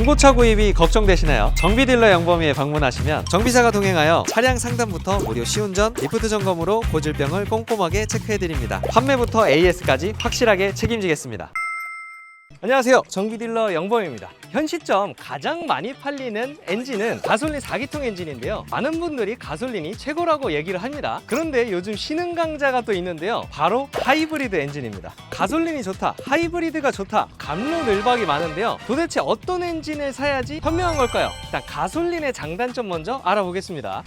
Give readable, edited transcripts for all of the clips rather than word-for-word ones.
중고차 구입이 걱정되시나요? 정비딜러 영범이에 방문하시면 정비사가 동행하여 차량 상담부터 무료 시운전, 리프트 점검으로 고질병을 꼼꼼하게 체크해드립니다. 판매부터 AS까지 확실하게 책임지겠습니다. 안녕하세요, 정비딜러 영범입니다. 현 시점 가장 많이 팔리는 엔진은 가솔린 4기통 엔진인데요, 많은 분들이 가솔린이 최고라고 얘기를 합니다. 그런데 요즘 신흥 강자가 또 있는데요, 바로 하이브리드 엔진입니다. 가솔린이 좋다, 하이브리드가 좋다, 갑론을박이 많은데요, 도대체 어떤 엔진을 사야지 현명한 걸까요? 일단 가솔린의 장단점 먼저 알아보겠습니다.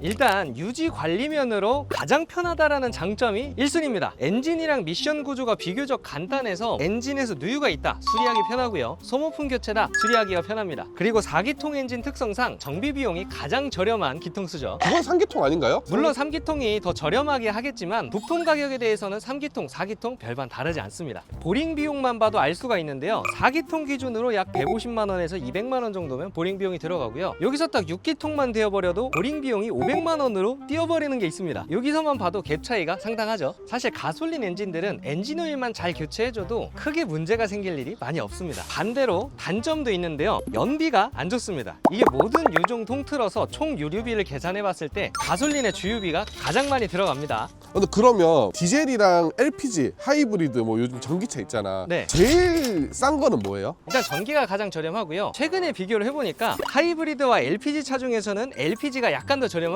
일단 유지 관리면으로 가장 편하다라는 장점이 1순위입니다. 엔진이랑 미션 구조가 비교적 간단해서 엔진에서 누유가 있다, 수리하기 편하고요. 소모품 교체다, 수리하기가 편합니다. 그리고 4기통 엔진 특성상 정비 비용이 가장 저렴한 기통수죠. 그건 3기통 아닌가요? 물론 3기통이 더 저렴하게 하겠지만 부품 가격에 대해서는 3기통, 4기통 별반 다르지 않습니다. 보링 비용만 봐도 알 수가 있는데요, 4기통 기준으로 약 150만 원에서 200만 원 정도면 보링 비용이 들어가고요. 여기서 딱 6기통만 되어버려도 보링 비용이 500만 원으로 뛰어버리는 게 있습니다. 여기서만 봐도 갭 차이가 상당하죠. 사실 가솔린 엔진들은 엔진 오일만 잘 교체해줘도 크게 문제가 생길 일이 많이 없습니다. 반대로 단점도 있는데요, 연비가 안 좋습니다. 이게 모든 유종 통틀어서 총 유류비를 계산해 봤을 때 가솔린의 주유비가 가장 많이 들어갑니다. 근데 그러면 디젤이랑 LPG, 하이브리드 뭐 요즘 전기차 있잖아. 네. 제일 싼 거는 뭐예요? 일단 전기가 가장 저렴하고요. 최근에 비교를 해보니까 하이브리드와 LPG 차 중에서는 LPG가 약간 더 저렴하고요.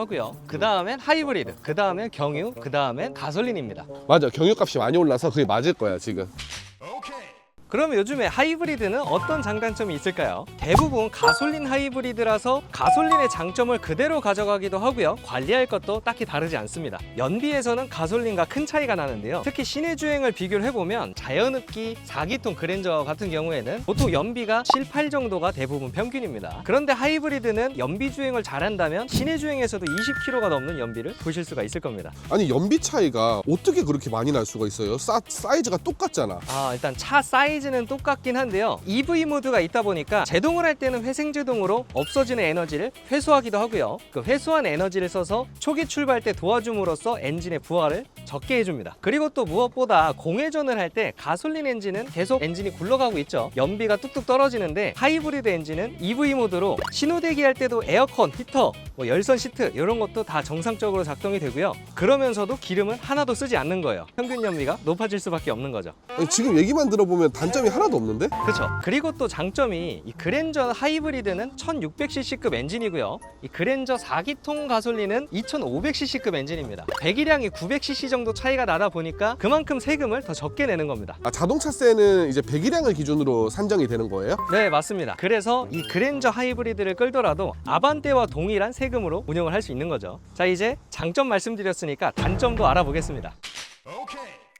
그 다음엔 하이브리드, 그 다음엔 경유, 그 다음엔 가솔린입니다. 맞아, 경유값이 많이 올라서 그게 맞을 거야 지금. 그러면 요즘에 하이브리드는 어떤 장단점이 있을까요? 대부분 가솔린 하이브리드라서 가솔린의 장점을 그대로 가져가기도 하고요, 관리할 것도 딱히 다르지 않습니다. 연비에서는 가솔린과 큰 차이가 나는데요, 특히 시내 주행을 비교를 해보면 자연흡기 4기통 그랜저 같은 경우에는 보통 연비가 7, 8 정도가 대부분 평균입니다. 그런데 하이브리드는 연비 주행을 잘한다면 시내 주행에서도 20km가 넘는 연비를 보실 수가 있을 겁니다. 아니 연비 차이가 어떻게 그렇게 많이 날 수가 있어요? 사이즈가 똑같잖아. 일단 차 사이즈는 똑같긴 한데요, EV 모드가 있다 보니까 제동을 할 때는 회생제동으로 없어지는 에너지를 회수하기도 하고요, 그 회수한 에너지를 써서 초기 출발 때 도와줌으로써 엔진의 부하를 적게 해줍니다. 그리고 또 무엇보다 공회전을 할 때 가솔린 엔진은 계속 엔진이 굴러가고 있죠. 연비가 뚝뚝 떨어지는데 하이브리드 엔진은 EV 모드로 신호대기 할 때도 에어컨, 히터, 열선 시트 이런 것도 다 정상적으로 작동이 되고요. 그러면서도 기름은 하나도 쓰지 않는 거예요. 평균 연비가 높아질 수밖에 없는 거죠. 아니, 지금 얘기만 들어보면 단점이 하나도 없는데? 그렇죠. 그리고 또 장점이 이 그랜저 하이브리드는 1600cc급 엔진이고요, 이 그랜저 4기통 가솔린은 2500cc급 엔진입니다. 배기량이 900cc 정도 차이가 나다 보니까 그만큼 세금을 더 적게 내는 겁니다. 자동차세는 이제 배기량을 기준으로 산정이 되는 거예요? 네, 맞습니다. 그래서 이 그랜저 하이브리드를 끌더라도 아반떼와 동일한 세금으로 운영을 할 수 있는 거죠. 자, 이제 장점 말씀드렸으니까 단점도 알아보겠습니다.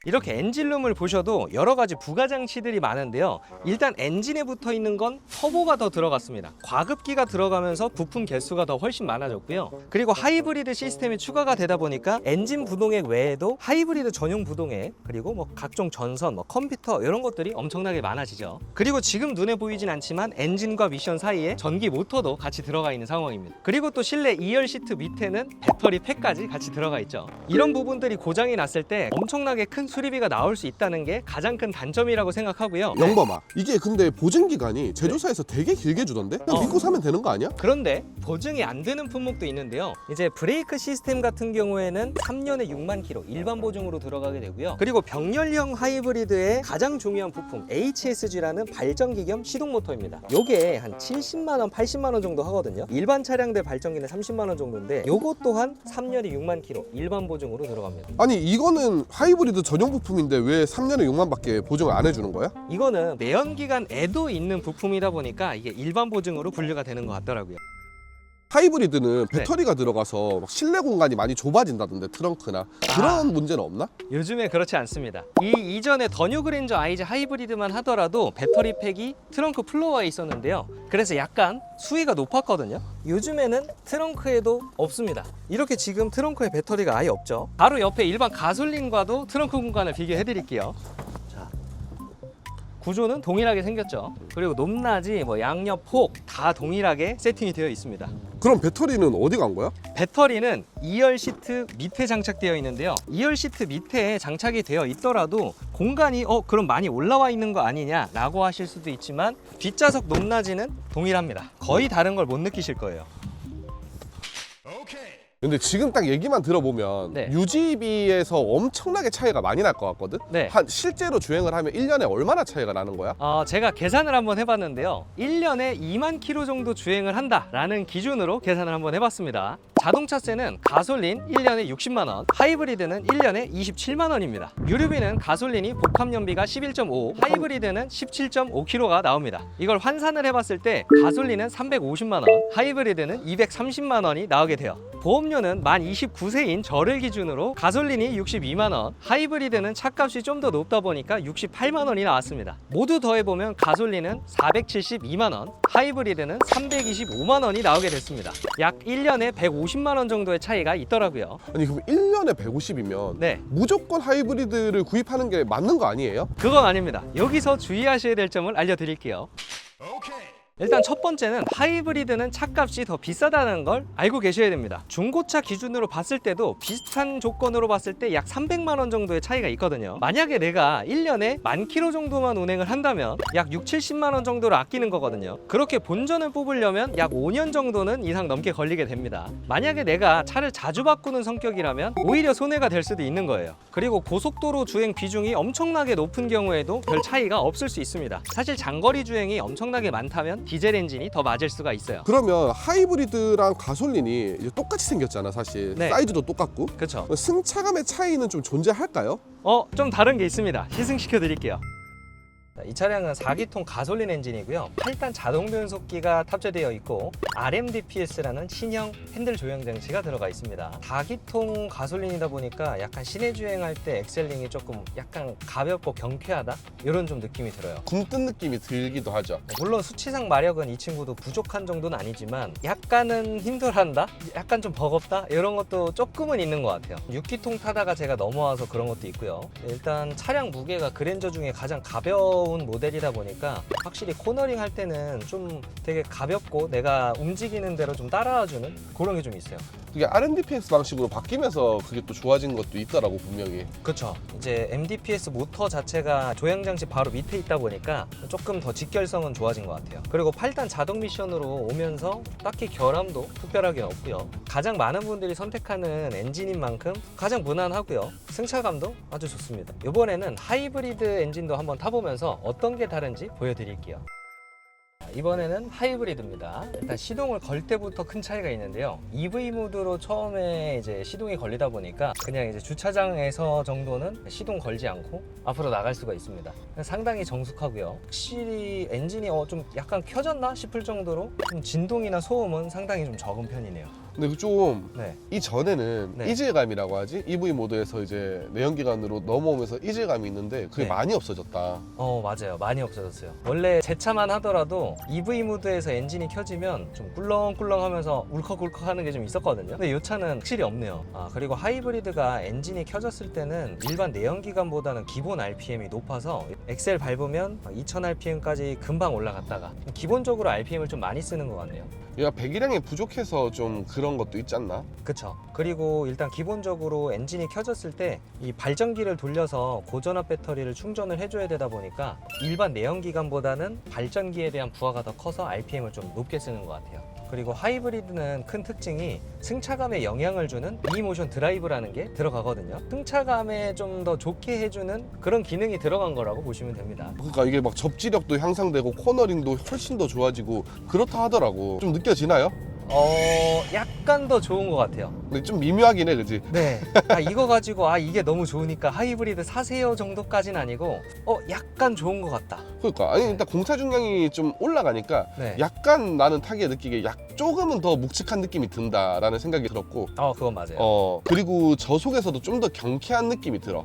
이렇게 엔진룸을 보셔도 여러 가지 부가 장치들이 많은데요, 일단 엔진에 붙어 있는 건 터보가 더 들어갔습니다. 과급기가 들어가면서 부품 개수가 더 훨씬 많아졌고요. 그리고 하이브리드 시스템이 추가가 되다 보니까 엔진 부동액 외에도 하이브리드 전용 부동액, 그리고 각종 전선, 컴퓨터 이런 것들이 엄청나게 많아지죠. 그리고 지금 눈에 보이진 않지만 엔진과 미션 사이에 전기 모터도 같이 들어가 있는 상황입니다. 그리고 또 실내 2열 시트 밑에는 배터리 팩까지 같이 들어가 있죠. 이런 부분들이 고장이 났을 때 엄청나게 큰 수리비가 나올 수 있다는 게 가장 큰 단점이라고 생각하고요. 영범아, 이게 근데 보증 기간이 제조사에서 되게 길게 주던데? 그냥 믿고 사면 되는 거 아니야? 그런데 보증이 안 되는 품목도 있는데요, 이제 브레이크 시스템 같은 경우에는 3년에 6만 킬로 일반 보증으로 들어가게 되고요. 그리고 병렬형 하이브리드의 가장 중요한 부품 HSG라는 발전기 겸 시동 모터입니다. 요게 한 70만 원, 80만 원 정도 하거든요. 일반 차량들 발전기는 30만 원 정도인데 요것 또한 3년에 6만 킬로 일반 보증으로 들어갑니다. 아니 이거는 하이브리드 전용 부품인데 왜 3년에 6만 밖에 보증을 안 해주는 거야? 이거는 내연기관에도 있는 부품이다 보니까 이게 일반 보증으로 분류가 되는 것 같더라고요. 하이브리드는 배터리가 들어가서 막 실내 공간이 많이 좁아진다던데, 트렁크나 그런 문제는 없나? 요즘에 그렇지 않습니다. 이전에 더 뉴 그랜저 IZ 하이브리드만 하더라도 배터리 팩이 트렁크 플로어에 있었는데요, 그래서 약간 수위가 높았거든요. 요즘에는 트렁크에도 없습니다. 이렇게 지금 트렁크에 배터리가 아예 없죠. 바로 옆에 일반 가솔린과도 트렁크 공간을 비교해 드릴게요. 구조는 동일하게 생겼죠. 그리고 높낮이, 뭐 양옆, 폭 다 동일하게 세팅이 되어 있습니다. 그럼 배터리는 어디 간 거야? 배터리는 2열 시트 밑에 장착되어 있는데요. 2열 시트 밑에 장착이 되어 있더라도 공간이 그럼 많이 올라와 있는 거 아니냐 라고 하실 수도 있지만 뒷좌석 높낮이는 동일합니다. 거의 다른 걸 못 느끼실 거예요. 근데 지금 딱 얘기만 들어보면 네. 유지비에서 엄청나게 차이가 많이 날 것 같거든? 네. 한 실제로 주행을 하면 1년에 얼마나 차이가 나는 거야? 제가 계산을 한번 해봤는데요. 1년에 2만 킬로 정도 주행을 한다라는 기준으로 계산을 한번 해봤습니다. 자동차세는 가솔린 1년에 60만 원, 하이브리드는 1년에 27만 원입니다. 유류비는 가솔린이 복합연비가 11.5, 하이브리드는 17.5km가 나옵니다. 이걸 환산을 해봤을 때 가솔린은 350만 원, 하이브리드는 230만 원이 나오게 돼요. 보험료는 만 29세인 저를 기준으로 가솔린이 62만 원, 하이브리드는 차값이 좀 더 높다 보니까 68만 원이 나왔습니다. 모두 더해보면 가솔린은 472만 원, 하이브리드는 325만 원이 나오게 됐습니다. 약 1년에 150만 원 정도의 차이가 있더라고요. 아니 그럼 1년에 150이면 네, 무조건 하이브리드를 구입하는 게 맞는 거 아니에요? 그건 아닙니다. 여기서 주의하셔야 될 점을 알려드릴게요. 일단 첫 번째는 하이브리드는 차값이 더 비싸다는 걸 알고 계셔야 됩니다. 중고차 기준으로 봤을 때도 비슷한 조건으로 봤을 때 약 300만 원 정도의 차이가 있거든요. 만약에 내가 1년에 1000km 정도만 운행을 한다면 약 70만 원 정도를 아끼는 거거든요. 그렇게 본전을 뽑으려면 약 5년 정도는 이상 넘게 걸리게 됩니다. 만약에 내가 차를 자주 바꾸는 성격이라면 오히려 손해가 될 수도 있는 거예요. 그리고 고속도로 주행 비중이 엄청나게 높은 경우에도 별 차이가 없을 수 있습니다. 사실 장거리 주행이 엄청나게 많다면 디젤 엔진이 더 맞을 수가 있어요. 그러면 하이브리드랑 가솔린이 이제 똑같이 생겼잖아 사실. 네. 사이즈도 똑같고. 그렇죠. 승차감의 차이는 좀 존재할까요? 좀 다른 게 있습니다. 시승시켜 드릴게요. 이 차량은 4기통 가솔린 엔진이고요. 8단 자동 변속기가 탑재되어 있고 RMDPS라는 신형 핸들 조향 장치가 들어가 있습니다. 4기통 가솔린이다 보니까 약간 시내 주행할 때 엑셀링이 조금 약간 가볍고 경쾌하다? 이런 좀 느낌이 들어요. 굼뜬 느낌이 들기도 하죠. 물론 수치상 마력은 이 친구도 부족한 정도는 아니지만 약간은 힘들한다? 약간 좀 버겁다? 이런 것도 조금은 있는 것 같아요. 6기통 타다가 제가 넘어와서 그런 것도 있고요. 일단 차량 무게가 그랜저 중에 가장 가벼운 모델이다 보니까 확실히 코너링 할 때는 좀 되게 가볍고 내가 움직이는 대로 좀 따라와주는 그런 게 좀 있어요. 그게 RMDPS 방식으로 바뀌면서 그게 또 좋아진 것도 있더라고 분명히. 그렇죠. 이제 MDPS 모터 자체가 조향장치 바로 밑에 있다 보니까 조금 더 직결성은 좋아진 것 같아요. 그리고 8단 자동 미션으로 오면서 딱히 결함도 특별하게 없고요. 가장 많은 분들이 선택하는 엔진인 만큼 가장 무난하고요. 승차감도 아주 좋습니다. 이번에는 하이브리드 엔진도 한번 타보면서 어떤 게 다른지 보여드릴게요. 이번에는 하이브리드입니다. 일단 시동을 걸 때부터 큰 차이가 있는데요. EV 모드로 처음에 이제 시동이 걸리다 보니까 그냥 이제 주차장에서 정도는 시동 걸지 않고 앞으로 나갈 수가 있습니다. 상당히 정숙하고요. 확실히 엔진이 좀 약간 켜졌나 싶을 정도로 좀 진동이나 소음은 상당히 좀 적은 편이네요. 근데 좀 네. 이전에는 네. 이질감이라고 하지? EV 모드에서 이제 내연기관으로 넘어오면서 이질감이 있는데 그게 네. 많이 없어졌다. 맞아요. 많이 없어졌어요. 원래 제 차만 하더라도 EV 모드에서 엔진이 켜지면 좀 꿀렁꿀렁 하면서 울컥울컥 하는 게 좀 있었거든요. 근데 이 차는 확실히 없네요. 그리고 하이브리드가 엔진이 켜졌을 때는 일반 내연기관보다는 기본 RPM이 높아서 엑셀 밟으면 2000rpm까지 금방 올라갔다가 기본적으로 RPM을 좀 많이 쓰는 것 같네요. 얘가 배기량이 부족해서 좀 그런 것도 있지 않나? 그쵸. 그리고 일단 기본적으로 엔진이 켜졌을 때 이 발전기를 돌려서 고전압 배터리를 충전을 해줘야 되다 보니까 일반 내연기관보다는 발전기에 대한 부하가 더 커서 RPM을 좀 높게 쓰는 것 같아요. 그리고 하이브리드는 큰 특징이 승차감에 영향을 주는 이모션 드라이브라는 게 들어가거든요. 승차감에 좀 더 좋게 해주는 그런 기능이 들어간 거라고 보시면 됩니다. 그러니까 이게 막 접지력도 향상되고 코너링도 훨씬 더 좋아지고 그렇다 하더라고. 좀 느껴지나요? 약간 더 좋은 것 같아요. 근데 좀 미묘하긴 해, 그지? 네. 이거 가지고 이게 너무 좋으니까 하이브리드 사세요 정도까지는 아니고 약간 좋은 것 같다. 그러니까 아니 일단 공차 중량이 좀 올라가니까 네. 약간 나는 타기에 느끼기에 조금은 더 묵직한 느낌이 든다라는 생각이 들었고 그건 맞아요. 그리고 저속에서도 좀 더 경쾌한 느낌이 들어.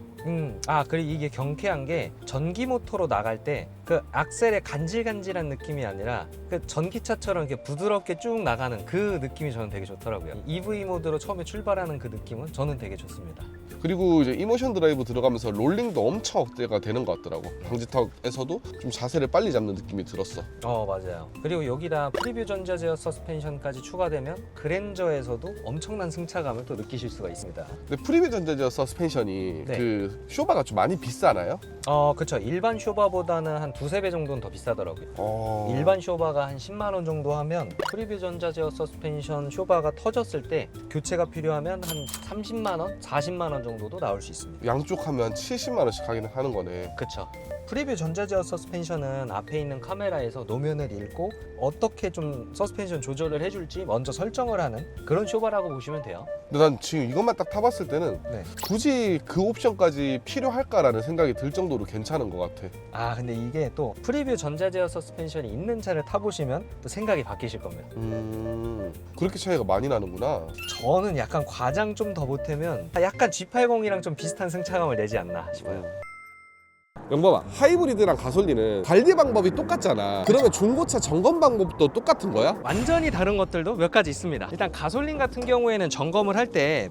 그리고 이게 경쾌한 게 전기 모터로 나갈 때 그 악셀의 간질간질한 느낌이 아니라 그 전기차처럼 이렇게 부드럽게 쭉 나가는 그 느낌이 저는 되게 좋더라고요. EV 모드로 처음 처음에 출발하는 그 느낌은 저는 되게 좋습니다. 그리고 이제 이모션 드라이브 들어가면서 롤링도 엄청 억대가 되는 것 같더라고. 방지턱에서도 좀 자세를 빨리 잡는 느낌이 들었어. 맞아요. 그리고 여기다 프리뷰 전자 제어 서스펜션까지 추가되면 그랜저에서도 엄청난 승차감을 또 느끼실 수가 있습니다. 근데 프리뷰 전자제어 서스펜션이 네. 그 쇼바가 좀 많이 비싸나요? 그쵸. 일반 쇼바보다는 한 두세 배 정도는 더 비싸더라고요. 일반 쇼바가 한 10만 원 정도 하면 프리뷰 전자 제어 서스펜션 쇼바가 터졌을 때 교체가 필요하면 한 30만 원, 40만 원 정도도 나올 수 있습니다. 양쪽 하면 70만 원씩 하기는 하는 거네. 그쵸. 프리뷰 전자 제어 서스펜션은 앞에 있는 카메라에서 노면을 읽고 어떻게 좀 서스펜션 조절을 해줄지 먼저 설정을 하는 그런 쇼바라고 보시면 돼요. 근데 난 지금 이것만 딱 타봤을 때는 네. 굳이 그 옵션까지 필요할까라는 생각이 들 정도로 괜찮은 것 같아. 근데 이게 또 프리뷰 전자 제어 서스펜션이 있는 차를 타보시면 또 생각이 바뀌실 겁니다. 그렇게 차이가 많이 나는구나. 저는 약간 과장 좀 더 보태면 약간 G80이랑 좀 비슷한 승차감을 내지 않나 싶어요. 영범아, 하이브리드랑 가솔린은 관리 방법이 똑같잖아. 그러면 중고차 점검 방법도 똑같은 거야? 완전히 다른 것들도 몇 가지 있습니다. 일단 가솔린 같은 경우에는 점검을 할 때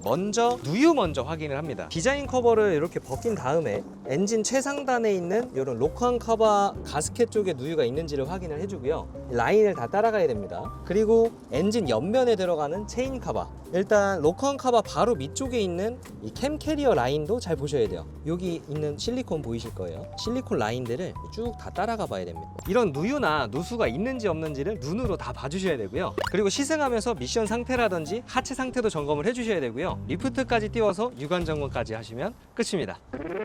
누유 먼저 확인을 합니다. 디자인 커버를 이렇게 벗긴 다음에 엔진 최상단에 있는 이런 로커한 커버 가스켓 쪽에 누유가 있는지를 확인을 해주고요. 라인을 다 따라가야 됩니다. 그리고 엔진 옆면에 들어가는 체인 커버, 일단 로커한 커버 바로 밑쪽에 있는 이 캠 캐리어 라인도 잘 보셔야 돼요. 여기 있는 실리콘 보이실 거예요. 실리콘 라인들을 쭉 다 따라가 봐야 됩니다. 이런 누유나 누수가 있는지 없는지를 눈으로 다 봐주셔야 되고요. 그리고 시승하면서 미션 상태라든지 하체 상태도 점검을 해주셔야 되고요. 리프트까지 띄워서 유관 점검까지 하시면 끝입니다.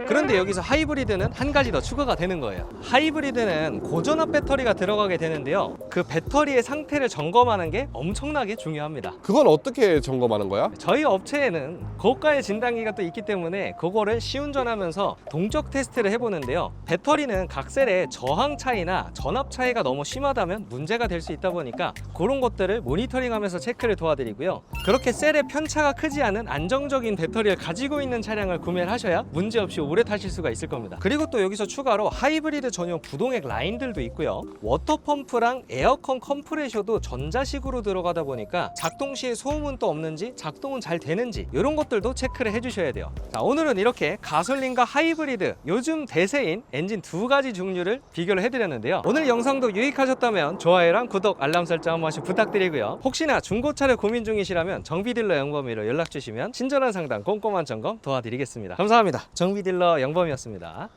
그런데 여기서 하이브리드는 한 가지 더 추가가 되는 거예요. 하이브리드는 고전압 배터리가 들어가게 되는데요. 그 배터리의 상태를 점검하는 게 엄청나게 중요합니다. 그건 어떻게 점검하는 거야? 저희 업체에는 고가의 진단기가 또 있기 때문에 그거를 시운전하면서 동적 테스트를 해보는데요. 배터리는 각 셀의 저항 차이나 전압 차이가 너무 심하다면 문제가 될 수 있다 보니까 그런 것들을 모니터링하면서 체크를 도와드리고요. 그렇게 셀의 편차가 크지 않은 안정적인 배터리를 가지고 있는 차량을 구매를 하셔야 문제없이 오래 타실 수가 있을 겁니다. 그리고 또 여기서 추가로 하이브리드 전용 부동액 라인들도 있고요. 워터펌프랑 에어컨 컴프레셔도 전자식으로 들어가다 보니까 작동 시에 소음은 또 없는지 작동은 잘 되는지 이런 것들도 체크를 해주셔야 돼요. 자, 오늘은 이렇게 가솔린과 하이브리드 요즘 대세인 엔진 두 가지 종류를 비교를 해드렸는데요. 오늘 영상도 유익하셨다면 좋아요랑 구독, 알람 설정 한 번씩 부탁드리고요. 혹시나 중고차를 고민 중이시라면 정비딜러 영범이로 연락주시면 친절한 상담, 꼼꼼한 점검 도와드리겠습니다. 감사합니다. 정비딜러 영범이었습니다.